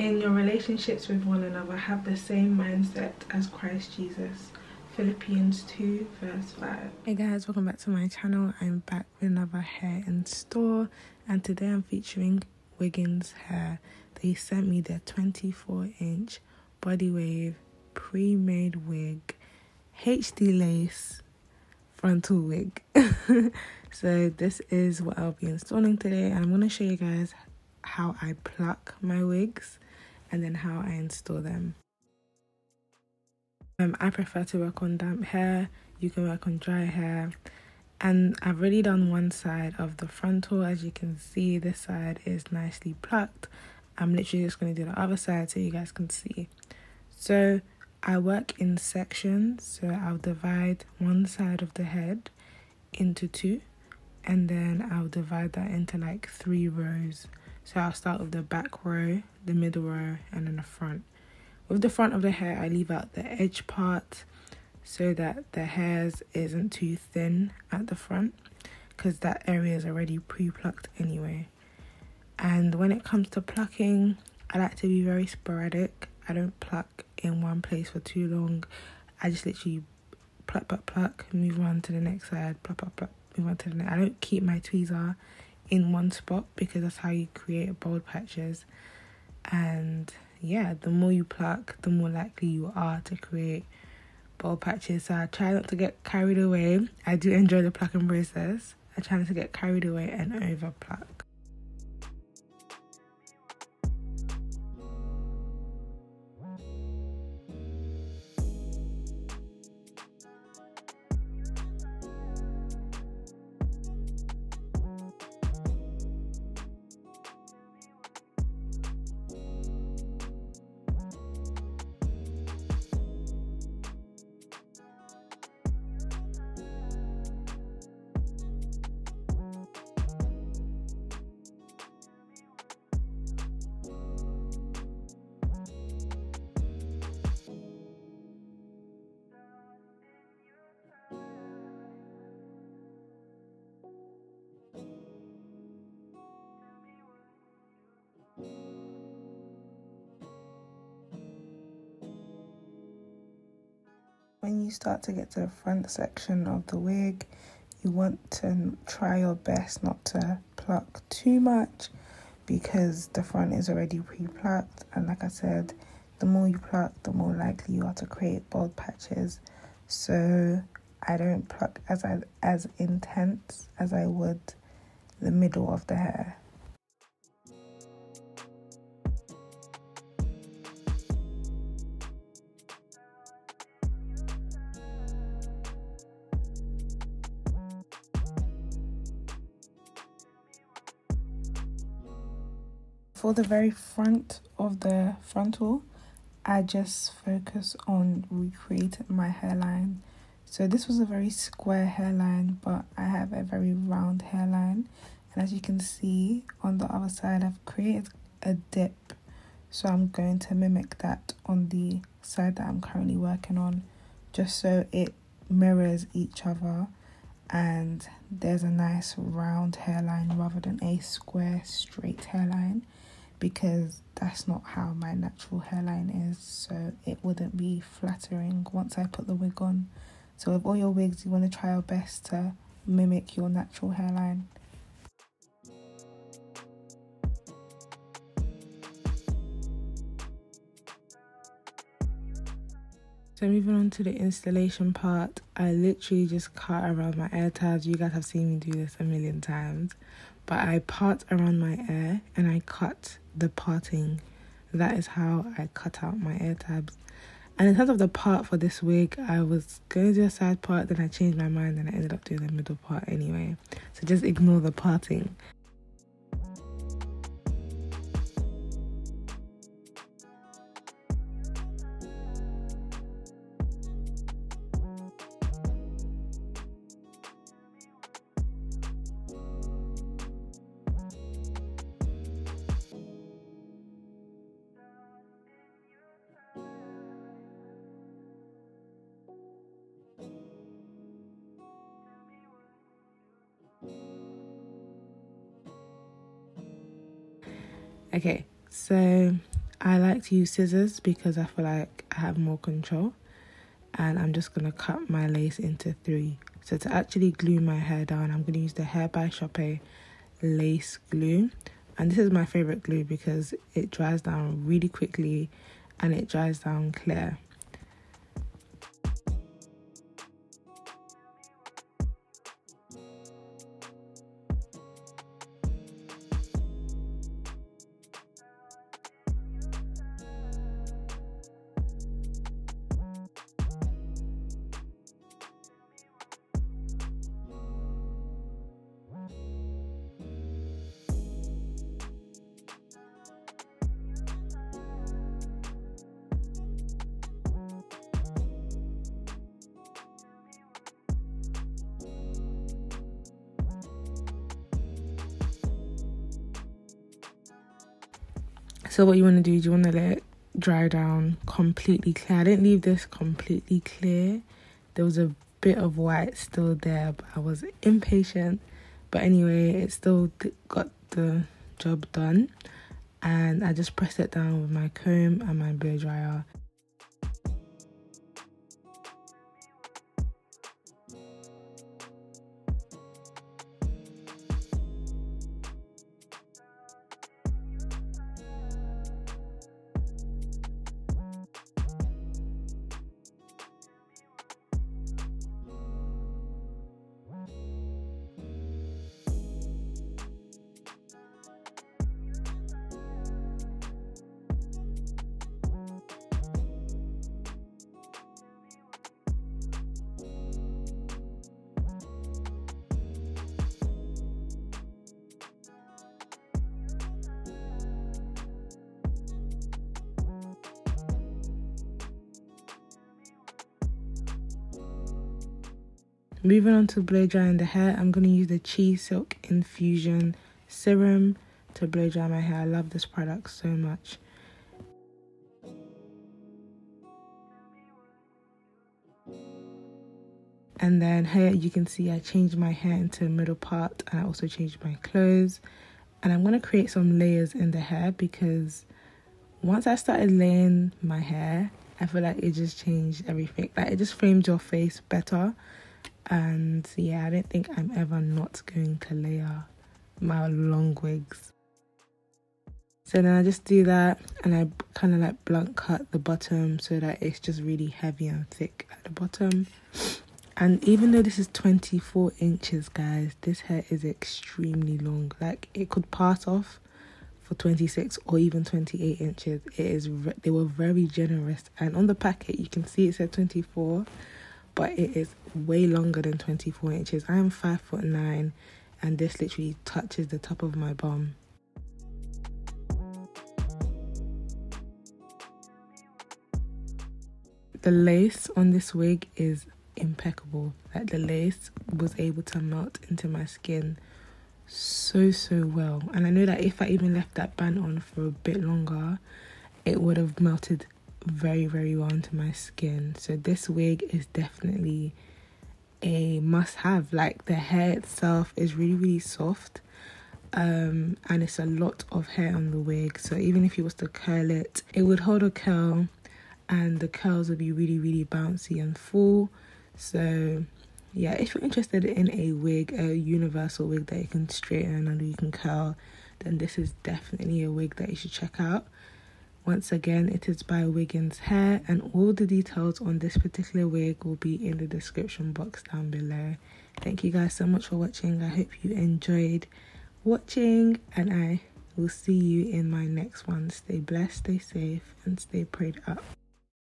in your relationships with one another, have the same mindset as Christ Jesus. Philippians 2 verse 5. Hey guys, welcome back to my channel. I'm back with another hair in store, and today I'm featuring WIGGINS Hair. They sent me their 24-inch bodywave pre-made wig, HD lace frontal wig. So this is what I'll be installing today, and I'm going to show you guys how I pluck my wigs and then how I install them. I prefer to work on damp hair. You can work on dry hair, and I've already done one side of the frontal. As you can see, this side is nicely plucked. I'm literally just going to do the other side so you guys can see. So I work in sections, so I'll divide one side of the head into two, and then I'll divide that into like 3 rows. So I'll start with the back row, the middle row, and then the front. With the front of the hair, I leave out the edge part so that the hairs isn't too thin at the front, because that area is already pre-plucked anyway. And when it comes to plucking, I like to be very sporadic. I don't pluck in one place for too long. I just literally pluck, pluck, pluck, move on to the next side, pluck, pluck, pluck, move on to the next. I don't keep my tweezer in one spot because that's how you create bald patches. And yeah, the more you pluck, the more likely you are to create bald patches. So I try not to get carried away. I do enjoy the plucking process. I try not to get carried away and over pluck. When you start to get to the front section of the wig, you want to try your best not to pluck too much, because the front is already pre-plucked, and like I said, the more you pluck, the more likely you are to create bald patches. So I don't pluck as intense as I would the middle of the hair. For the very front of the frontal, I just focus on recreating my hairline. So this was a very square hairline, but I have a very round hairline. And as you can see on the other side, I've created a dip. So I'm going to mimic that on the side that I'm currently working on, just so it mirrors each other and there's a nice round hairline rather than a square straight hairline, because that's not how my natural hairline is, so it wouldn't be flattering once I put the wig on. So with all your wigs, you want to try your best to mimic your natural hairline. So moving on to the installation part, I literally just cut around my ear tabs. You guys have seen me do this a million times, but I part around my ear and I cut the parting. That is how I cut out my ear tabs. And in terms of the part for this wig, I was going to do a side part, then I changed my mind and I ended up doing the middle part anyway. So just ignore the parting. Okay, so I like to use scissors because I feel like I have more control. And I'm just going to cut my lace into 3. So to actually glue my hair down, I'm going to use the Hair by Shoppe lace glue. And this is my favourite glue because it dries down really quickly and it dries down clear. So what you want to do is you want to let it dry down completely clear. I didn't leave this completely clear. There was a bit of white still there, but I was impatient. But anyway, it still got the job done. And I just pressed it down with my comb and my blow dryer. Moving on to blow drying the hair, I'm going to use the Cheese Silk Infusion Serum to blow dry my hair. I love this product so much. And then here you can see I changed my hair into the middle part and I also changed my clothes. And I'm going to create some layers in the hair because once I started laying my hair, I feel like it just changed everything. Like it just framed your face better. And yeah, I don't think I'm ever not going to layer my long wigs. So then I just do that and I kind of like blunt cut the bottom so that it's just really heavy and thick at the bottom. And even though this is 24 inches, guys, this hair is extremely long. Like it could pass off for 26 or even 28 inches. They were very generous. And on the packet, you can see it said 24. But it is way longer than 24 inches. I am 5'9" and this literally touches the top of my bum. The lace on this wig is impeccable. Like the lace was able to melt into my skin so well. And I know that if I even left that band on for a bit longer, it would have melted very well into my skin. So this wig is definitely a must-have. Like the hair itself is really soft, and it's a lot of hair on the wig, so even if you was to curl it, it would hold a curl and the curls would be really bouncy and full. So yeah, if you're interested in a wig, a universal wig that you can straighten and you can curl, then this is definitely a wig that you should check out. Once again, it is by WIGGINS Hair, and all the details on this particular wig will be in the description box down below. Thank you guys so much for watching. I hope you enjoyed watching, and I will see you in my next one. Stay blessed, stay safe, and stay prayed up.